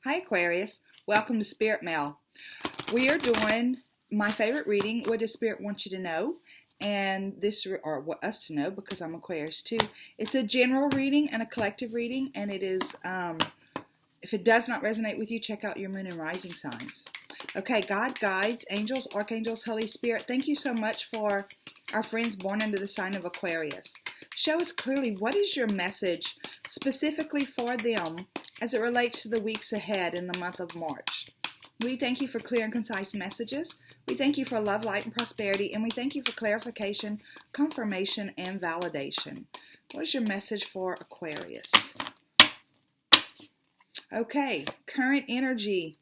Hi Aquarius, welcome to Spirit Mail. We are doing my favorite reading, what does Spirit want you to know? And this, or what us to know, because I'm Aquarius too. It's a general reading and a collective reading, and it is, if it does not resonate with you, check out your moon and rising signs. Okay, God, guides, angels, archangels, Holy Spirit, thank you so much for our friends born under the sign of Aquarius. Show us clearly what is your message specifically for them as it relates to the weeks ahead in the month of March. We thank you for clear and concise messages. We thank you for love, light, and prosperity. And we thank you for clarification, confirmation, and validation. What is your message for Aquarius? Okay, current energy.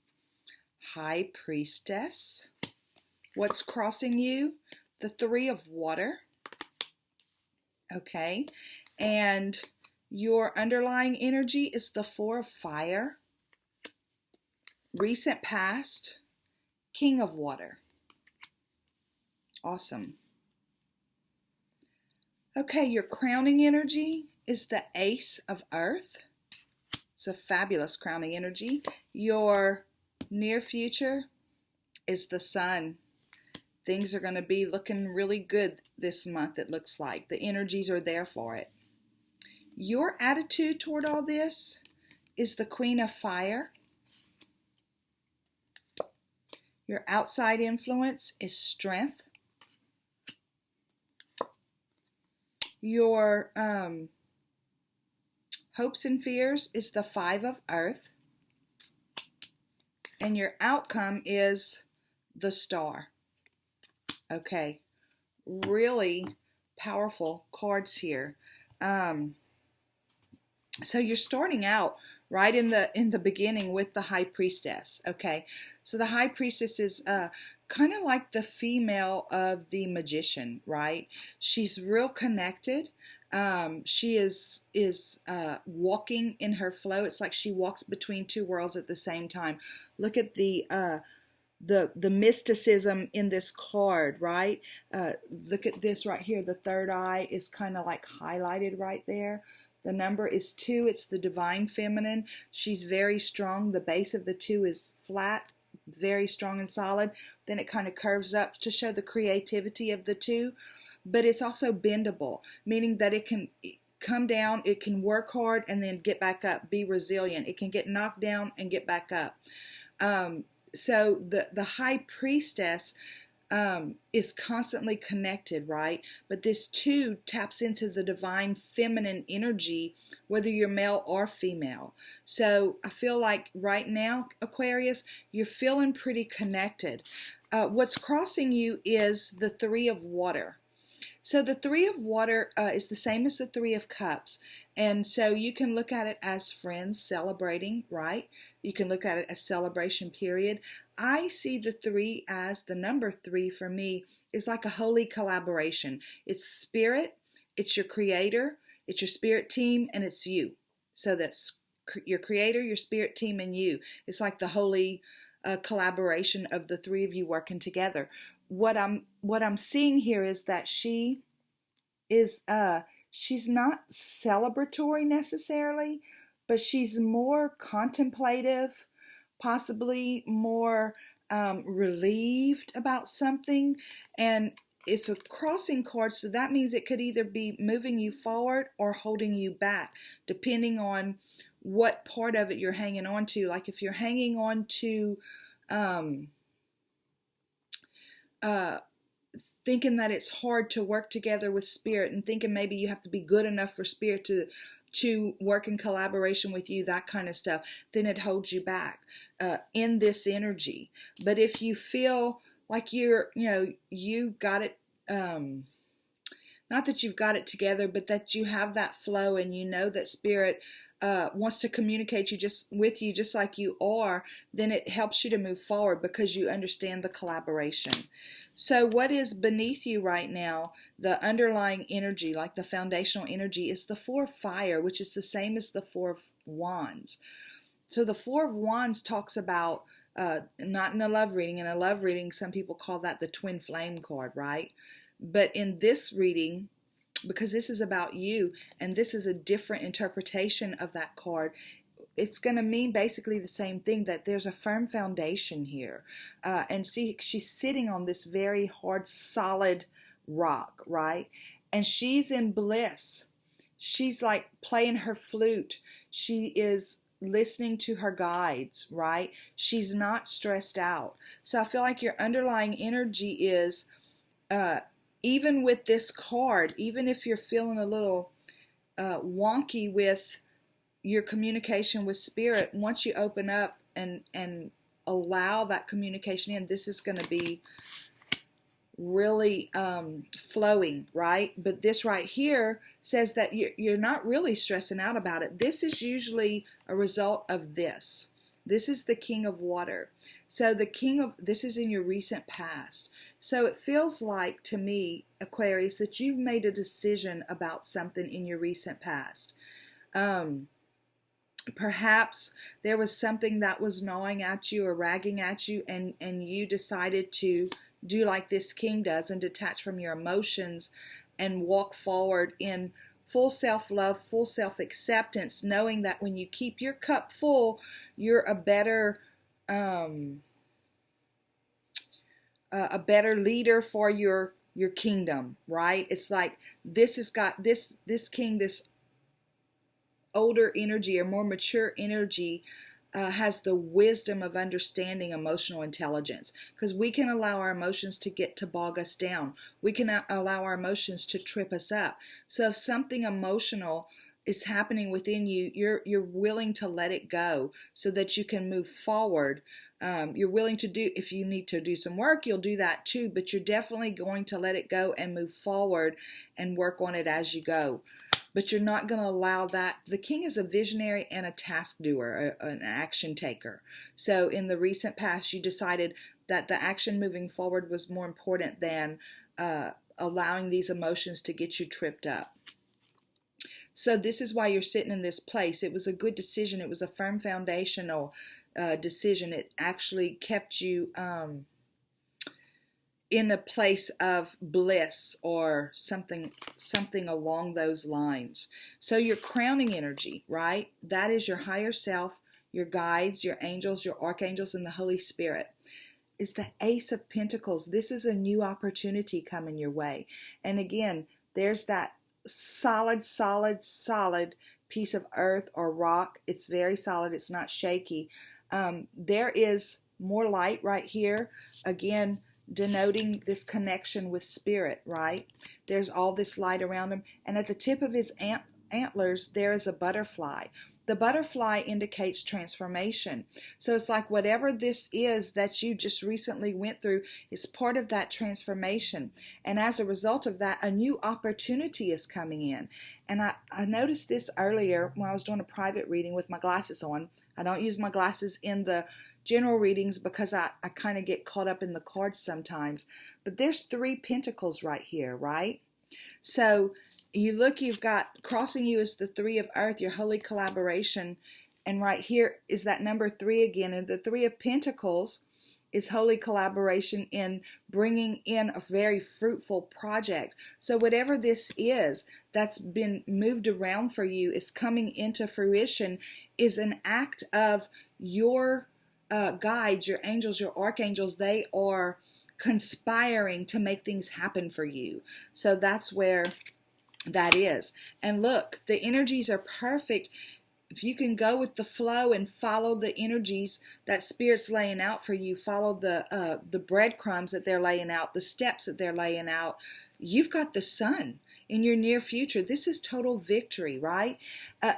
High Priestess. What's crossing you? The Three of Water. Okay, and your underlying energy is the Four of Fire. Recent past, King of Water. Awesome. Okay, your crowning energy is the Ace of Earth. It's a fabulous crowning energy. Your near future is the Sun. Things are going to be looking really good this month, it looks like. The energies are there for it. Your attitude toward all this is the Queen of Fire. Your outside influence is Strength. Your hopes and fears is the Five of Earth. And your outcome is the Star. Okay, really powerful cards here. So you're starting out right in the beginning with the High Priestess. Okay, so the High Priestess is kind of like the female of the Magician, right? She's real connected. She is walking in her flow. It's like she walks between two worlds at the same time. Look at the mysticism in this card, right? Look at this right here. The third eye is kind of like highlighted right there. The number is 2. It's the divine feminine. She's very strong. The base of the 2 is flat, very strong and solid. Then it kind of curves up to show the creativity of the 2. But it's also bendable, meaning that it can come down, it can work hard and then get back up, be resilient. It can get knocked down and get back up. So the High Priestess is constantly connected, right? But this 2 taps into the divine feminine energy, whether you're male or female. So I feel like right now, Aquarius, you're feeling pretty connected. What's crossing you is the Three of Water. So the Three of Water is the same as the Three of Cups. And so you can look at it as friends celebrating, right? You can look at it as celebration period. I see the 3 as the number 3 for me is like a holy collaboration. It's spirit, it's your creator, it's your spirit team, and it's you. So that's your creator, your spirit team, and you. It's like the holy collaboration of the 3 of you working together. What I'm seeing here is that she is she's not celebratory necessarily, but she's more contemplative, possibly more relieved about something. And it's a crossing card, so that means it could either be moving you forward or holding you back, depending on what part of it you're hanging on to. Like if you're hanging on to thinking that it's hard to work together with spirit and thinking maybe you have to be good enough for spirit to work in collaboration with you, that kind of stuff, then it holds you back in this energy. But if you feel like you got it, not that you've got it together, but that you have that flow and you know that spirit wants to communicate with you just like you are, then it helps you to move forward because you understand the collaboration. So what is beneath you right now, the underlying energy, like the foundational energy, is the Four of Fire, which is the same as the Four of Wands. So the Four of Wands talks about, not in a love reading. In a love reading, some people call that the twin flame card, right? But in this reading, because this is about you, and this is a different interpretation of that card, it's going to mean basically the same thing, that there's a firm foundation here. And see, she's sitting on this very hard, solid rock, right? And she's in bliss. She's like playing her flute. She is listening to her guides, right? She's not stressed out. So I feel like your underlying energy is, even with this card, even if you're feeling a little wonky with your communication with spirit, once you open up and allow that communication in, this is going to be really flowing, right? But this right here says that you're not really stressing out about it. This is usually a result of this. This is the King of Water. So this is in your recent past. So it feels like to me, Aquarius, that you've made a decision about something in your recent past. Perhaps there was something that was gnawing at you or ragging at you, and you decided to do like this king does and detach from your emotions and walk forward in full self-love, full self-acceptance, knowing that when you keep your cup full, you're a better leader for your kingdom, right? It's like this has got this king, this older energy or more mature energy, has the wisdom of understanding emotional intelligence, because we can allow our emotions to bog us down. We can allow our emotions to trip us up. So if something emotional is happening within you, you're willing to let it go so that you can move forward. You're willing to do, if you need to do some work, you'll do that too, but you're definitely going to let it go and move forward and work on it as you go. But you're not going to allow that. The king is a visionary and a task doer, an action taker. So in the recent past, you decided that the action moving forward was more important than allowing these emotions to get you tripped up. So this is why you're sitting in this place. It was a good decision. It was a firm foundational decision. It actually kept you in a place of bliss or something along those lines. So your crowning energy, right? That is your higher self, your guides, your angels, your archangels, and the Holy Spirit. Is the Ace of Pentacles. This is a new opportunity coming your way. And again, there's that solid piece of earth or rock. It's very solid. It's not shaky. There is more light right here. Again, denoting this connection with spirit, right? There's all this light around him. And at the tip of his antlers, there is a butterfly. The butterfly indicates transformation. So it's like whatever this is that you just recently went through is part of that transformation. And as a result of that, a new opportunity is coming in. And I noticed this earlier when I was doing a private reading with my glasses on. I don't use my glasses in the general readings because I kind of get caught up in the cards sometimes. But there's 3 pentacles right here, right? So you look, you've got crossing you is the 3 of earth, your holy collaboration. And right here is that number 3 again. And the 3 of pentacles is holy collaboration in bringing in a very fruitful project. So whatever this is that's been moved around for you is coming into fruition, is an act of your guides, your angels, your archangels. They are conspiring to make things happen for you. So that's where that is. And look, the energies are perfect. If you can go with the flow and follow the energies that Spirit's laying out for you, follow the breadcrumbs that they're laying out, the steps that they're laying out, you've got the sun in your near future. This is total victory, right?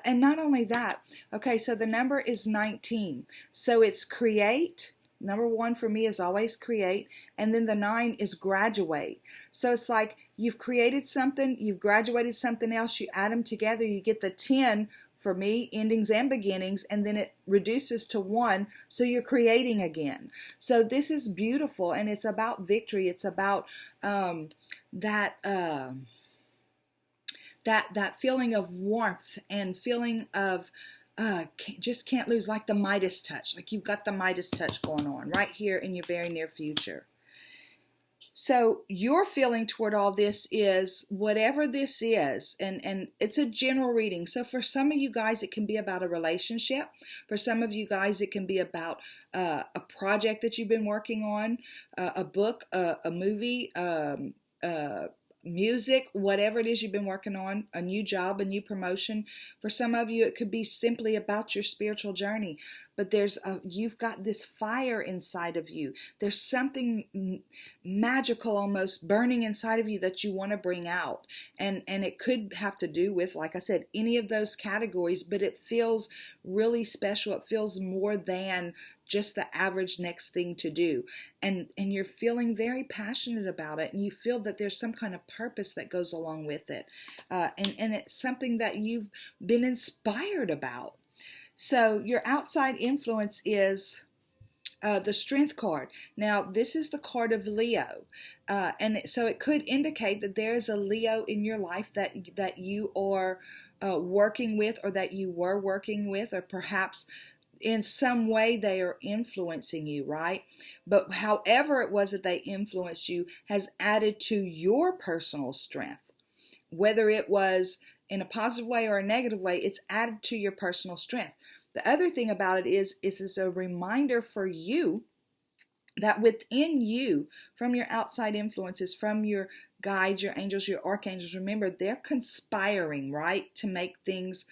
And not only that, okay, so the number is 19. So it's create. Number 1 for me is always create. And then the 9 is graduate. So it's like you've created something, you've graduated something else, you add them together, you get the 10, for me, endings and beginnings, and then it reduces to 1, so you're creating again. So this is beautiful, and it's about victory. It's about that feeling of warmth and feeling of just can't lose, like the Midas touch. Like you've got the Midas touch going on right here in your very near future. So your feeling toward all this is whatever this is, and it's a general reading. So for some of you guys, it can be about a relationship. For some of you guys, it can be about a project that you've been working on, a book, a movie, music, whatever it is you've been working on, a new job, a new promotion. For some of you, it could be simply about your spiritual journey. But you've got this fire inside of you. There's something magical almost burning inside of you that you want to bring out. And it could have to do with, like I said, any of those categories, but it feels really special. It feels more than just the average next thing to do. And you're feeling very passionate about it, and you feel that there's some kind of purpose that goes along with it. And it's something that you've been inspired about. So your outside influence is the Strength card. Now, this is the card of Leo. So it could indicate that there is a Leo in your life that you are working with, or that you were working with, or perhaps in some way they are influencing you, right? But however it was that they influenced you has added to your personal strength. Whether it was in a positive way or a negative way, it's added to your personal strength. The other thing about it is it's a reminder for you that within you, from your outside influences, from your guides, your angels, your archangels, remember, they're conspiring, right, to make things,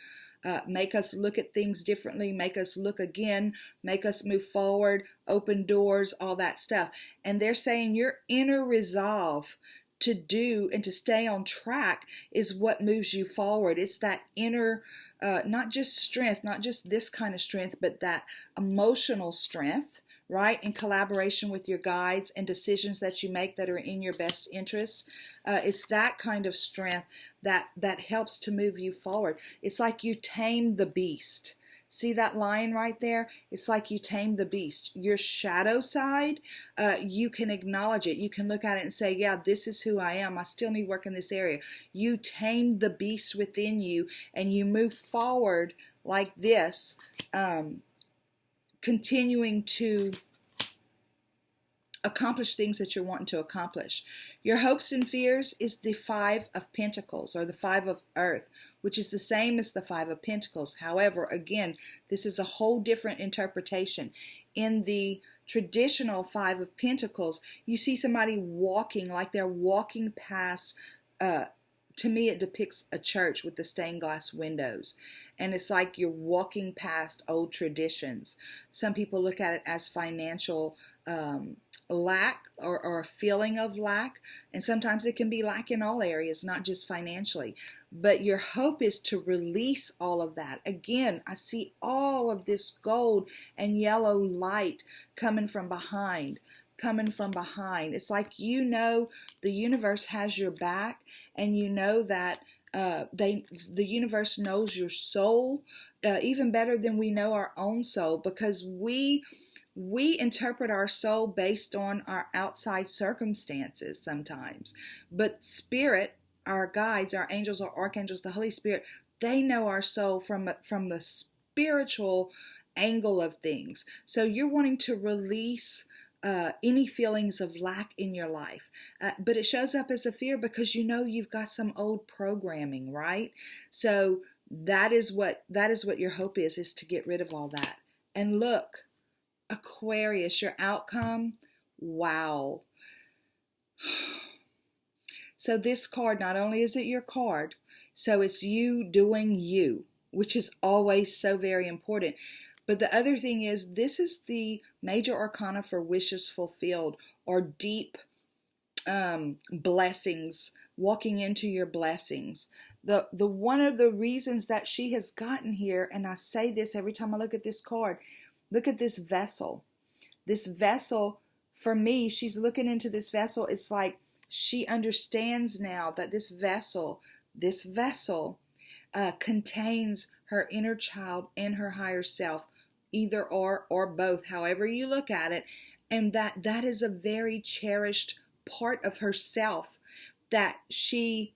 make us look at things differently, make us look again, make us move forward, open doors, all that stuff. And they're saying your inner resolve to do and to stay on track is what moves you forward. It's that inner, not just strength, not just this kind of strength, but that emotional strength, right? In collaboration with your guides and decisions that you make that are in your best interest. It's that kind of strength that helps to move you forward. It's like you tame the beast. See that line right there? It's like you tame the beast. Your shadow side, you can acknowledge it. You can look at it and say, yeah, this is who I am. I still need work in this area. You tame the beast within you, and you move forward like this, continuing to accomplish things that you're wanting to accomplish. Your hopes and fears is the Five of Pentacles, or the Five of Earth, which is the same as the Five of Pentacles. However, again, this is a whole different interpretation. In the traditional Five of Pentacles, you see somebody walking like they're walking past, to me it depicts a church with the stained glass windows. And it's like you're walking past old traditions. Some people look at it as financial lack, or a feeling of lack, and sometimes it can be lack in all areas, not just financially. But your hope is to release all of that. Again, I see all of this gold and yellow light coming from behind. It's like, you know, the universe has your back, and you know that the universe knows your soul even better than we know our own soul, because we interpret our soul based on our outside circumstances sometimes. But Spirit, our guides, our angels, our archangels, the Holy Spirit, they know our soul from the spiritual angle of things. So you're wanting to release any feelings of lack in your life. But it shows up as a fear because you know you've got some old programming, right? So that is what your hope is to get rid of all that. And look, Aquarius, your outcome, wow. So this card, not only is it your card, so it's you doing you, which is always so very important. But the other thing is, this is the major arcana for wishes fulfilled, or deep blessings, walking into your blessings. The one of the reasons that she has gotten here, and I say this every time I look at this card, look at this vessel. This vessel, for me, she's looking into this vessel. It's like she understands now that this vessel contains her inner child and her higher self, either or both, however you look at it. And that is a very cherished part of herself that she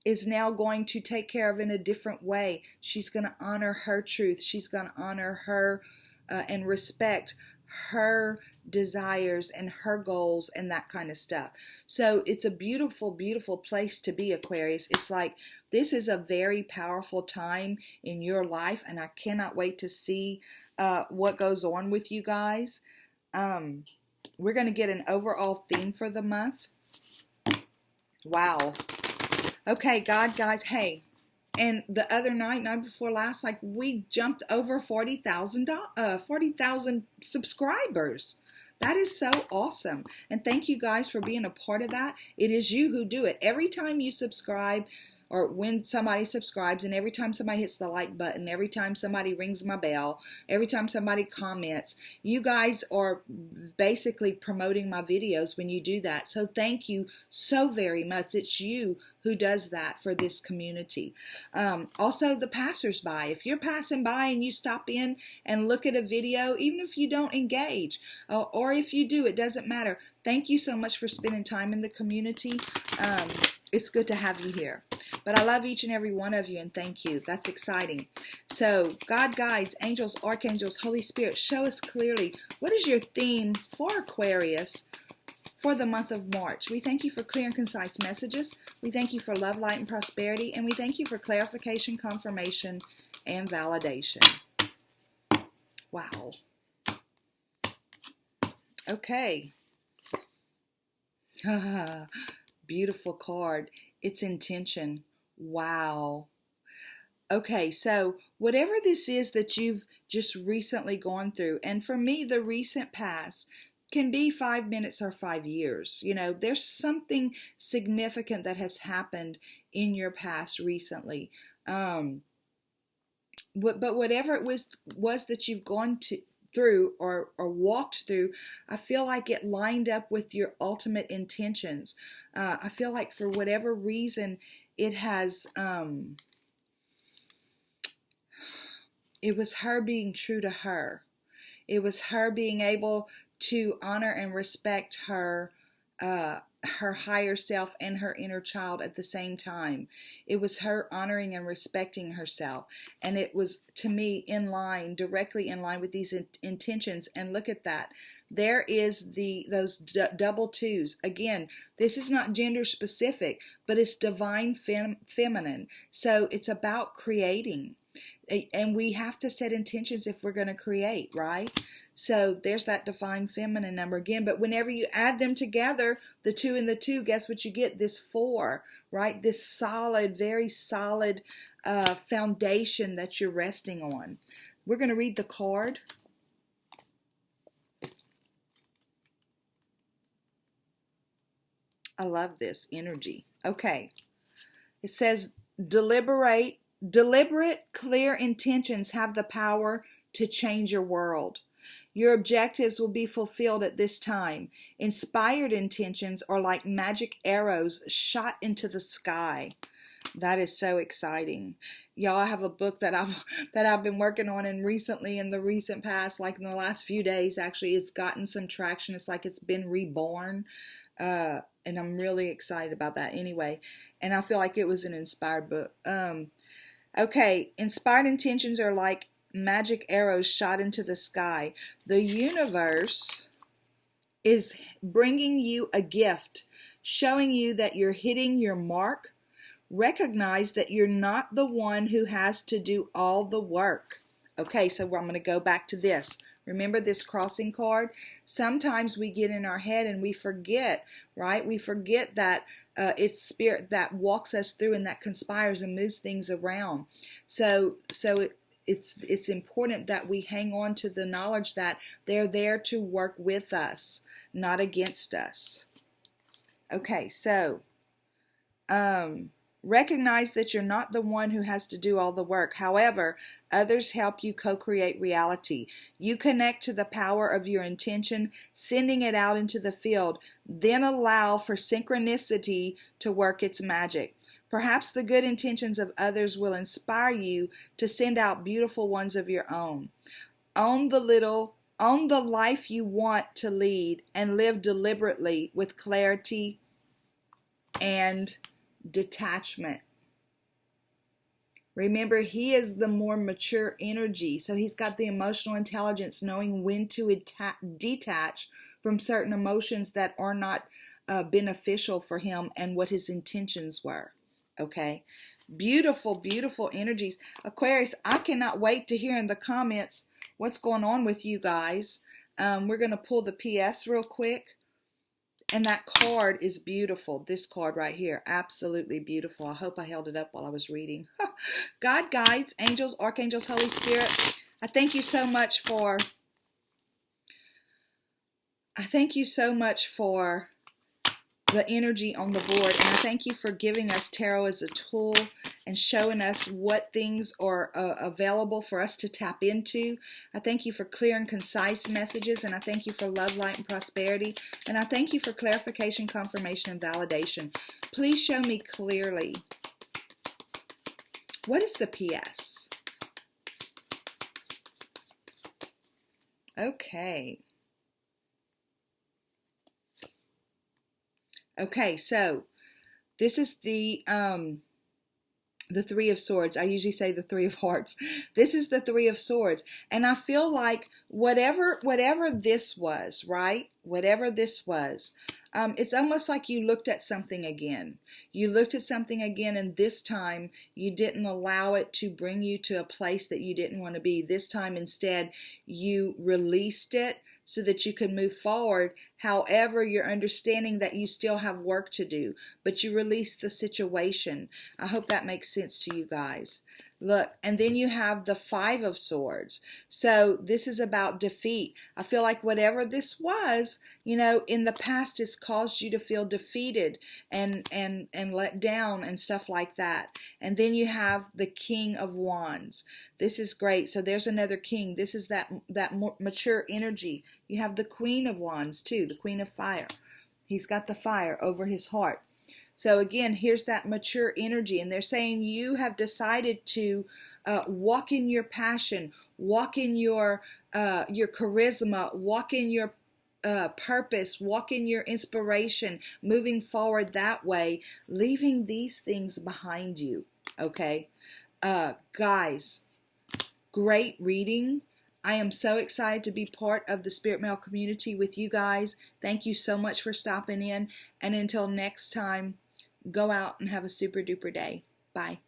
is now going to take care of in a different way. She's going to honor her truth. She's going to honor her and respect her desires and her goals and that kind of stuff. So it's a beautiful, beautiful place to be, Aquarius. It's like this is a very powerful time in your life, and I cannot wait to see what goes on with you guys. We're going to get an overall theme for the month. Wow. Okay, God, guys, hey. And the other night before last, like we jumped over 40,000 subscribers. That is so awesome. And thank you guys for being a part of that. It is you who do it. Every time you subscribe, or when somebody subscribes, and every time somebody hits the like button, every time somebody rings my bell, every time somebody comments, you guys are basically promoting my videos when you do that. So thank you so very much. It's you who does that for this community. Also the passersby. If you're passing by and you stop in and look at a video, even if you don't engage, or if you do, it doesn't matter. Thank you so much for spending time in the community. It's good to have you here. But I love each and every one of you, and thank you. That's exciting. So, God, guides, angels, archangels, Holy Spirit, show us clearly what is your theme for Aquarius for the month of March. We thank you for clear and concise messages. We thank you for love, light, and prosperity. And we thank you for clarification, confirmation, and validation. Wow. Okay. Beautiful card. It's intention. Wow. Okay, so whatever this is that you've just recently gone through, and for me, the recent past can be 5 minutes or 5 years. You know, there's something significant that has happened in your past recently. But whatever it was that you've gone through or walked through, I feel like it lined up with your ultimate intentions. I feel like for whatever reason, it has, it was her being true to her. It was her being able to honor and respect her, her higher self and her inner child at the same time. It was her honoring and respecting herself. And it was, to me, in line, directly in line with these intentions. And look at that. There is those double twos. Again, this is not gender specific, but it's divine feminine. So it's about creating. And we have to set intentions if we're going to create, right? So there's that divine feminine number again. But whenever you add them together, the 2 and the 2, guess what you get? This 4, right? This solid, very solid foundation that you're resting on. We're going to read the card. I love this energy. Okay. It says, deliberate, clear intentions have the power to change your world. Your objectives will be fulfilled at this time. Inspired intentions are like magic arrows shot into the sky. That is so exciting. Y'all, I have a book that I've been working on, and recently, in the recent past, like in the last few days, actually, it's gotten some traction. It's like it's been reborn. And I'm really excited about that anyway. And I feel like it was an inspired book. Okay, inspired intentions are like magic arrows shot into the sky. The universe is bringing you a gift, showing you that you're hitting your mark. Recognize that you're not the one who has to do all the work. Okay, so I'm going to go back to this. Remember this crossing card? Sometimes we get in our head and we forget, right? We forget that it's spirit that walks us through and that conspires and moves things around. So it's important that we hang on to the knowledge that they're there to work with us, not against us. Okay, so recognize that you're not the one who has to do all the work. However, others help you co-create reality. You connect to the power of your intention, sending it out into the field, then allow for synchronicity to work its magic. Perhaps the good intentions of others will inspire you to send out beautiful ones of your own. Own the life you want to lead, and live deliberately with clarity and detachment. Remember, he is the more mature energy, so he's got the emotional intelligence, knowing when to detach from certain emotions that are not beneficial for him and what his intentions were. Okay, beautiful, beautiful energies. Aquarius, I cannot wait to hear in the comments what's going on with you guys. We're going to pull the PS real quick. And that card is beautiful. This card right here, absolutely beautiful. I hope I held it up while I was reading. God, guides, angels, archangels, Holy Spirit, I thank you so much for the energy on the board, and I thank you for giving us tarot as a tool and showing us what things are available for us to tap into. I thank you for clear and concise messages, and I thank you for love, light, and prosperity, and I thank you for clarification, confirmation, and validation. Please show me clearly, what is the PS? Okay. Okay, so this is the Three of Swords. I usually say the Three of Hearts. This is the Three of Swords. And I feel like whatever this was, right? Whatever this was, it's almost like you looked at something again. You looked at something again, and this time you didn't allow it to bring you to a place that you didn't want to be. This time instead you released it so that you can move forward. However, you're understanding that you still have work to do, but you release the situation. I hope that makes sense to you guys. Look, and then you have the Five of Swords. So this is about defeat. I feel like whatever this was, you know, in the past has caused you to feel defeated and let down and stuff like that. And then you have the King of Wands. This is great. So there's another king. This is that mature energy. You have the Queen of Wands too, the Queen of Fire. He's got the fire over his heart. So again, here's that mature energy, and they're saying you have decided to walk in your passion, walk in your charisma, walk in your purpose, walk in your inspiration, moving forward that way, leaving these things behind you. Okay, guys, great reading. I am so excited to be part of the Spirit Mail community with you guys. Thank you so much for stopping in. And until next time, go out and have a super duper day. Bye.